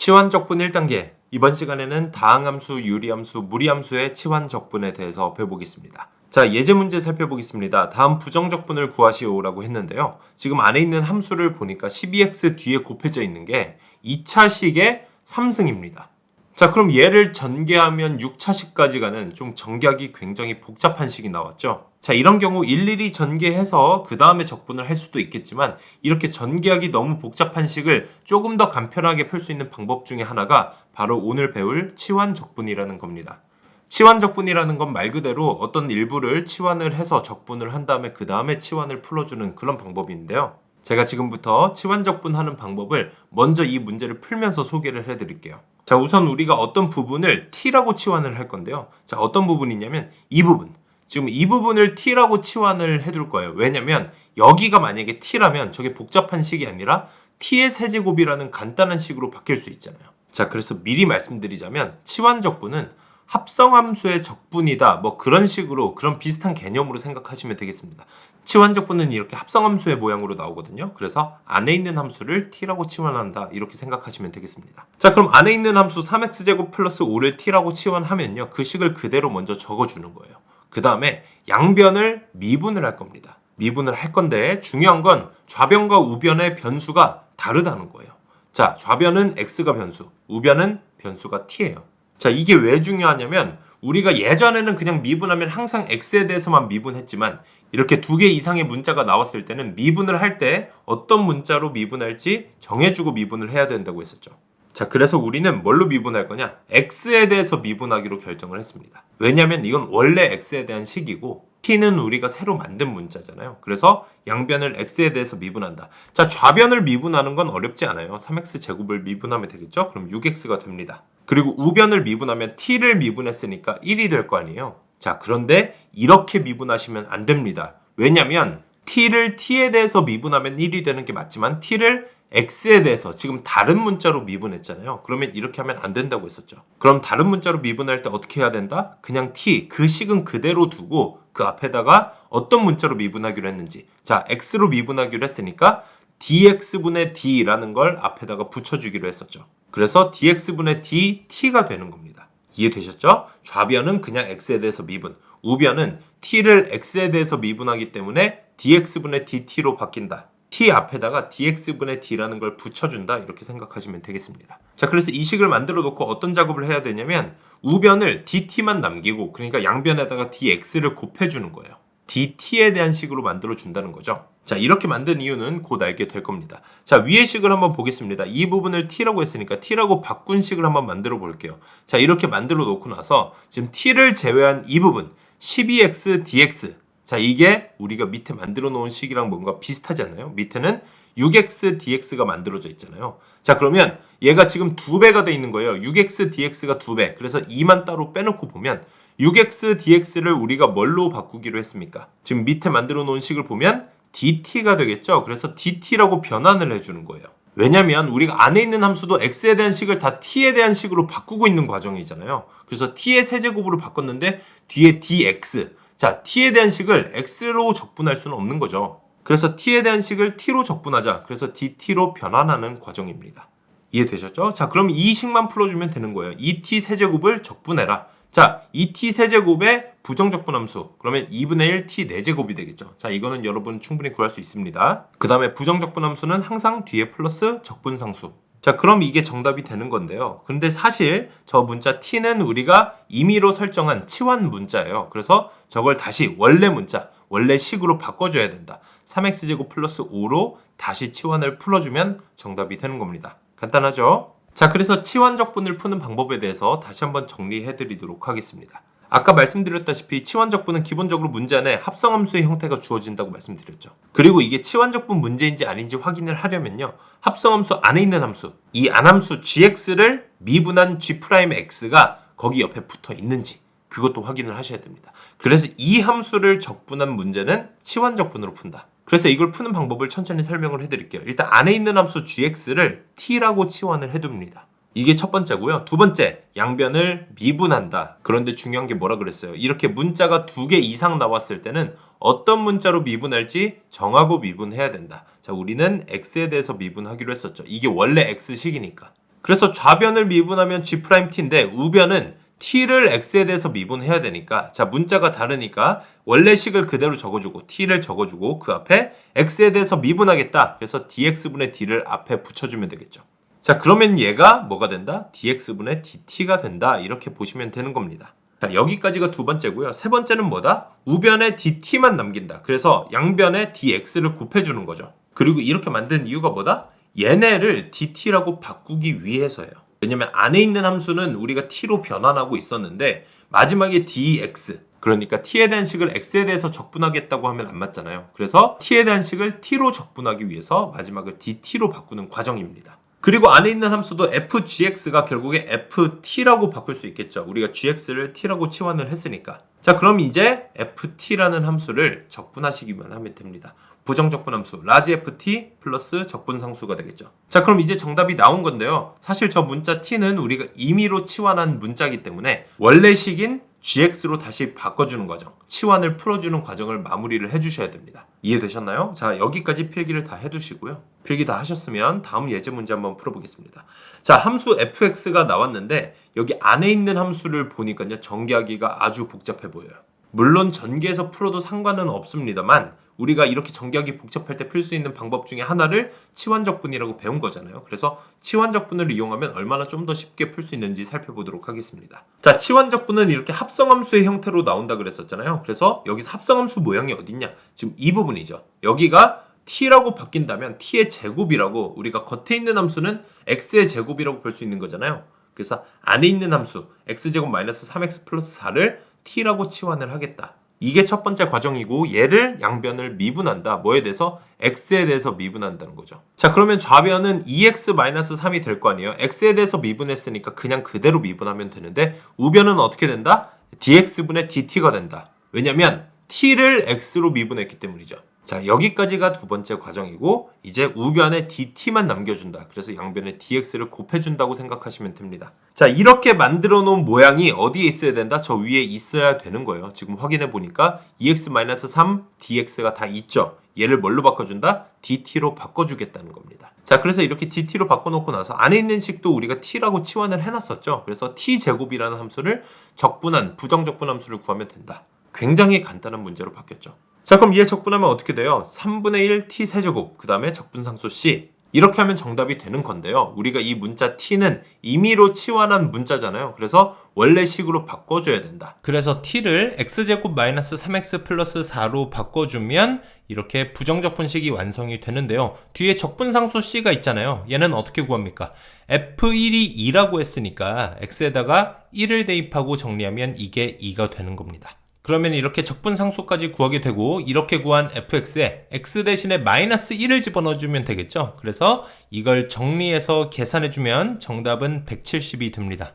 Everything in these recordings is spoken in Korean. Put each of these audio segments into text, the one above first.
치환적분 1단계. 이번 시간에는 다항함수, 유리함수, 무리함수의 치환적분에 대해서 배워보겠습니다. 자, 예제 문제 살펴보겠습니다. 다음 부정적분을 구하시오라고 했는데요. 지금 안에 있는 함수를 보니까 12x 뒤에 곱해져 있는 게 2차식의 3승입니다. 자, 그럼 얘를 전개하면 6차식까지 가는 좀 전개하기 굉장히 복잡한 식이 나왔죠. 자, 이런 경우 일일이 전개해서 그 다음에 적분을 할 수도 있겠지만 이렇게 전개하기 너무 복잡한 식을 조금 더 간편하게 풀 수 있는 방법 중에 하나가 바로 오늘 배울 치환적분이라는 겁니다. 치환적분이라는 건 말 그대로 어떤 일부를 치환을 해서 적분을 한 다음에 그 다음에 치환을 풀어주는 그런 방법인데요. 제가 지금부터 치환적분하는 방법을 먼저 이 문제를 풀면서 소개를 해드릴게요. 자, 우선 우리가 어떤 부분을 t라고 치환을 할 건데요. 자, 어떤 부분이냐면 이 부분. 지금 이 부분을 t라고 치환을 해둘 거예요. 왜냐면 여기가 만약에 t라면 저게 복잡한 식이 아니라 t의 세제곱이라는 간단한 식으로 바뀔 수 있잖아요. 자, 그래서 미리 말씀드리자면 치환적분은 합성함수의 적분이다. 뭐 그런 식으로 그런 비슷한 개념으로 생각하시면 되겠습니다. 치환적분은 이렇게 합성함수의 모양으로 나오거든요. 그래서 안에 있는 함수를 t라고 치환한다. 이렇게 생각하시면 되겠습니다. 자, 그럼 안에 있는 함수 3x제곱 플러스 5를 t라고 치환하면요. 그 식을 그대로 먼저 적어주는 거예요. 그 다음에 양변을 미분을 할 겁니다. 미분을 할 건데 중요한 건 좌변과 우변의 변수가 다르다는 거예요. 자, 좌변은 x가 변수, 우변은 변수가 t예요. 자, 이게 왜 중요하냐면 우리가 예전에는 그냥 미분하면 항상 x에 대해서만 미분했지만 이렇게 두 개 이상의 문자가 나왔을 때는 미분을 할 때 어떤 문자로 미분할지 정해주고 미분을 해야 된다고 했었죠. 자, 그래서 우리는 뭘로 미분할 거냐? x에 대해서 미분하기로 결정을 했습니다. 왜냐면 이건 원래 x에 대한 식이고 t는 우리가 새로 만든 문자잖아요. 그래서 양변을 x에 대해서 미분한다. 자, 좌변을 미분하는 건 어렵지 않아요. 3x 제곱을 미분하면 되겠죠? 그럼 6x가 됩니다. 그리고 우변을 미분하면 t를 미분했으니까 1이 될 거 아니에요. 자, 그런데 이렇게 미분하시면 안 됩니다. 왜냐면 t를 t에 대해서 미분하면 1이 되는 게 맞지만 t를 x에 대해서 지금 다른 문자로 미분했잖아요. 그러면 이렇게 하면 안 된다고 했었죠. 그럼 다른 문자로 미분할 때 어떻게 해야 된다? 그냥 t, 그 식은 그대로 두고 그 앞에다가 어떤 문자로 미분하기로 했는지. 자, x로 미분하기로 했으니까 dx분의 d라는 걸 앞에다가 붙여주기로 했었죠. 그래서 dx분의 d, t가 되는 겁니다. 이해되셨죠? 좌변은 그냥 x에 대해서 미분, 우변은 t를 x에 대해서 미분하기 때문에 dx분의 dt로 바뀐다. t 앞에다가 dx분의 d라는 걸 붙여준다. 이렇게 생각하시면 되겠습니다. 자, 그래서 이 식을 만들어 놓고 어떤 작업을 해야 되냐면 우변을 dt만 남기고 그러니까 양변에다가 dx를 곱해주는 거예요. dt에 대한 식으로 만들어 준다는 거죠. 자, 이렇게 만든 이유는 곧 알게 될 겁니다. 자, 위의 식을 한번 보겠습니다. 이 부분을 t라고 했으니까 t라고 바꾼 식을 한번 만들어 볼게요. 자, 이렇게 만들어 놓고 나서 지금 t를 제외한 이 부분 12x dx. 자, 이게 우리가 밑에 만들어 놓은 식이랑 뭔가 비슷하지 않나요? 밑에는 6x dx가 만들어져 있잖아요. 자, 그러면 얘가 지금 2배가 돼 있는 거예요. 6x dx가 2배. 그래서 2만 따로 빼놓고 보면 6x dx를 우리가 뭘로 바꾸기로 했습니까? 지금 밑에 만들어 놓은 식을 보면 dt가 되겠죠. 그래서 dt라고 변환을 해주는 거예요. 왜냐면 우리가 안에 있는 함수도 x에 대한 식을 다 t에 대한 식으로 바꾸고 있는 과정이잖아요. 그래서 t의 세제곱으로 바꿨는데 뒤에 dx. 자, t에 대한 식을 x로 적분할 수는 없는 거죠. 그래서 t에 대한 식을 t로 적분하자. 그래서 dt로 변환하는 과정입니다. 이해되셨죠? 자, 그럼 이 식만 풀어주면 되는 거예요. 2t 세제곱을 적분해라. 자, 2t 세제곱의 부정적분함수. 그러면 2분의 1 t 4제곱이 되겠죠. 자, 이거는 여러분 충분히 구할 수 있습니다. 그 다음에 부정적분함수는 항상 뒤에 플러스 적분상수. 자, 그럼 이게 정답이 되는 건데요. 근데 사실 저 문자 t는 우리가 임의로 설정한 치환 문자예요. 그래서 저걸 다시 원래 문자, 원래 식으로 바꿔줘야 된다. 3x제곱 플러스 5로 다시 치환을 풀어주면 정답이 되는 겁니다. 간단하죠? 자, 그래서 치환적분을 푸는 방법에 대해서 다시 한번 정리해 드리도록 하겠습니다. 아까 말씀드렸다시피 치환적분은 기본적으로 문제 안에 합성함수의 형태가 주어진다고 말씀드렸죠. 그리고 이게 치환적분 문제인지 아닌지 확인을 하려면요. 합성함수 안에 있는 함수, 이 안함수 gx를 미분한 g'x가 거기 옆에 붙어 있는지 그것도 확인을 하셔야 됩니다. 그래서 이 함수를 적분한 문제는 치환적분으로 푼다. 그래서 이걸 푸는 방법을 천천히 설명을 해드릴게요. 일단 안에 있는 함수 gx를 t라고 치환을 해둡니다. 이게 첫 번째고요. 두 번째, 양변을 미분한다. 그런데 중요한 게 뭐라 그랬어요? 이렇게 문자가 2개 이상 나왔을 때는 어떤 문자로 미분할지 정하고 미분해야 된다. 자, 우리는 x에 대해서 미분하기로 했었죠. 이게 원래 x식이니까. 그래서 좌변을 미분하면 G'T인데 우변은 T를 X에 대해서 미분해야 되니까 자 문자가 다르니까 원래 식을 그대로 적어주고 T를 적어주고 그 앞에 X에 대해서 미분하겠다. 그래서 dx분의 d를 앞에 붙여주면 되겠죠. 자 그러면 얘가 뭐가 된다? dx분의 dt가 된다. 이렇게 보시면 되는 겁니다. 자 여기까지가 두 번째고요. 세 번째는 뭐다? 우변에 dt만 남긴다. 그래서 양변에 dx를 곱해주는 거죠. 그리고 이렇게 만든 이유가 뭐다? 얘네를 dt라고 바꾸기 위해서예요. 왜냐면 안에 있는 함수는 우리가 t로 변환하고 있었는데 마지막에 dx 그러니까 t에 대한 식을 x에 대해서 적분하겠다고 하면 안 맞잖아요. 그래서 t에 대한 식을 t로 적분하기 위해서 마지막을 dt로 바꾸는 과정입니다. 그리고 안에 있는 함수도 fgx가 결국에 ft라고 바꿀 수 있겠죠. 우리가 gx를 t라고 치환을 했으니까. 자 그럼 이제 ft라는 함수를 적분하시기만 하면 됩니다. 부정적분 함수 라지 ft 플러스 적분상수가 되겠죠. 자 그럼 이제 정답이 나온 건데요. 사실 저 문자 t는 우리가 임의로 치환한 문자이기 때문에 원래 식인 gx로 다시 바꿔주는 과정, 치환을 풀어주는 과정을 마무리를 해주셔야 됩니다. 이해되셨나요? 자 여기까지 필기를 다 해두시고요. 필기 다 하셨으면 다음 예제 문제 한번 풀어보겠습니다. 자 함수 fx가 나왔는데 여기 안에 있는 함수를 보니까요 전개하기가 아주 복잡해 보여요. 물론 전개해서 풀어도 상관은 없습니다만 우리가 이렇게 전개하기 복잡할 때 풀 수 있는 방법 중에 하나를 치환적분이라고 배운 거잖아요. 그래서 치환적분을 이용하면 얼마나 좀 더 쉽게 풀 수 있는지 살펴보도록 하겠습니다. 자, 치환적분은 이렇게 합성함수의 형태로 나온다 그랬었잖아요. 그래서 여기서 합성함수 모양이 어딨냐? 지금 이 부분이죠. 여기가 t라고 바뀐다면 t의 제곱이라고 우리가 겉에 있는 함수는 x의 제곱이라고 볼 수 있는 거잖아요. 그래서 안에 있는 함수 x제곱 마이너스 3x 플러스 4를 t라고 치환을 하겠다. 이게 첫 번째 과정이고 얘를 양변을 미분한다. 뭐에 대해서? x에 대해서 미분한다는 거죠. 자 그러면 좌변은 2x-3이 될 거 아니에요. x에 대해서 미분했으니까 그냥 그대로 미분하면 되는데 우변은 어떻게 된다? dx분의 dt가 된다. 왜냐면 t를 x로 미분했기 때문이죠. 자 여기까지가 두 번째 과정이고 이제 우변에 dt만 남겨준다. 그래서 양변에 dx를 곱해준다고 생각하시면 됩니다. 자 이렇게 만들어 놓은 모양이 어디에 있어야 된다? 저 위에 있어야 되는 거예요. 지금 확인해 보니까 2x-3 dx가 다 있죠. 얘를 뭘로 바꿔준다? dt로 바꿔주겠다는 겁니다. 자 그래서 이렇게 dt로 바꿔놓고 나서 안에 있는 식도 우리가 t라고 치환을 해놨었죠. 그래서 t제곱이라는 함수를 적분한 부정적분 함수를 구하면 된다. 굉장히 간단한 문제로 바뀌었죠. 자 그럼 얘 적분하면 어떻게 돼요? 3분의 1 t 세제곱 그 다음에 적분상수 c 이렇게 하면 정답이 되는 건데요. 우리가 이 문자 t는 임의로 치환한 문자잖아요. 그래서 원래 식으로 바꿔줘야 된다. 그래서 t를 x제곱 마이너스 3x 플러스 4로 바꿔주면 이렇게 부정적분식이 완성이 되는데요. 뒤에 적분상수 c가 있잖아요. 얘는 어떻게 구합니까? f1이 2라고 했으니까 x에다가 1을 대입하고 정리하면 이게 2가 되는 겁니다. 그러면 이렇게 적분상수까지 구하게 되고 이렇게 구한 fx에 x 대신에 마이너스 1을 집어넣어주면 되겠죠. 그래서 이걸 정리해서 계산해주면 정답은 170이 됩니다.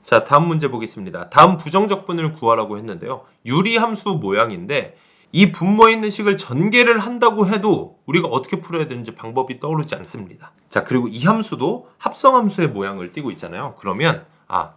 자 다음 문제 보겠습니다. 다음 부정적분을 구하라고 했는데요. 유리함수 모양인데 이 분모에 있는 식을 전개를 한다고 해도 우리가 어떻게 풀어야 되는지 방법이 떠오르지 않습니다. 자 그리고 이 함수도 합성함수의 모양을 띠고 있잖아요. 그러면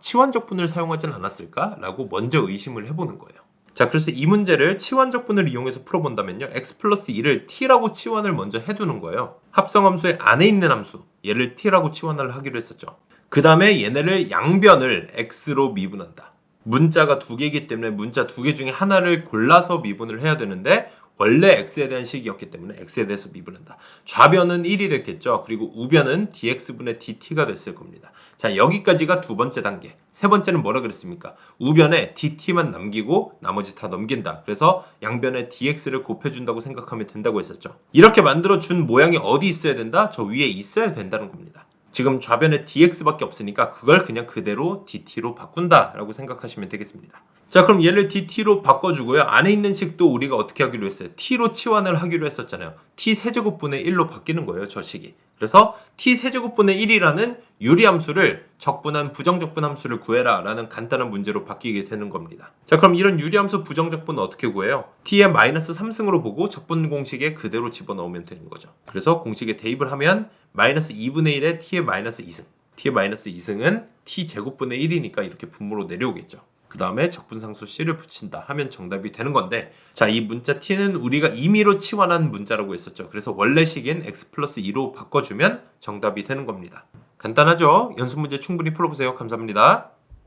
치환적분을 사용하진 않았을까? 라고 먼저 의심을 해보는 거예요. 자, 그래서 이 문제를 치환적분을 이용해서 풀어본다면요. x 플러스 2를 t라고 치환을 먼저 해두는 거예요. 합성함수의 안에 있는 함수, 얘를 t라고 치환을 하기로 했었죠. 그 다음에 얘네를 양변을 x로 미분한다. 문자가 두 개이기 때문에 문자 두 개 중에 하나를 골라서 미분을 해야 되는데 원래 x에 대한 식이었기 때문에 x에 대해서 미분한다. 좌변은 1이 됐겠죠. 그리고 우변은 dx분의 dt가 됐을 겁니다. 자 여기까지가 두 번째 단계. 세 번째는 뭐라 그랬습니까? 우변에 dt만 남기고 나머지 다 넘긴다. 그래서 양변에 dx를 곱해준다고 생각하면 된다고 했었죠. 이렇게 만들어준 모양이 어디 있어야 된다? 저 위에 있어야 된다는 겁니다. 지금 좌변에 dx밖에 없으니까 그걸 그냥 그대로 dt로 바꾼다 라고 생각하시면 되겠습니다. 자 그럼 얘를 dt로 바꿔주고요. 안에 있는 식도 우리가 어떻게 하기로 했어요? t로 치환을 하기로 했었잖아요. t 세제곱분의 1로 바뀌는 거예요. 저 식이. 그래서 t 세제곱분의 1이라는 유리함수를 적분한 부정적분 함수를 구해라 라는 간단한 문제로 바뀌게 되는 겁니다. 자 그럼 이런 유리함수 부정적분은 어떻게 구해요? t의 마이너스 3승으로 보고 적분 공식에 그대로 집어넣으면 되는 거죠. 그래서 공식에 대입을 하면 마이너스 2분의 1에 t의 마이너스 2승 t의 마이너스 2승은 t 제곱분의 1이니까 이렇게 분모로 내려오겠죠. 그 다음에 적분상수 c를 붙인다 하면 정답이 되는 건데 자 이 문자 t는 우리가 임의로 치환한 문자라고 했었죠. 그래서 원래 식인 x 플러스 2로 바꿔주면 정답이 되는 겁니다. 간단하죠? 연습 문제 충분히 풀어보세요. 감사합니다.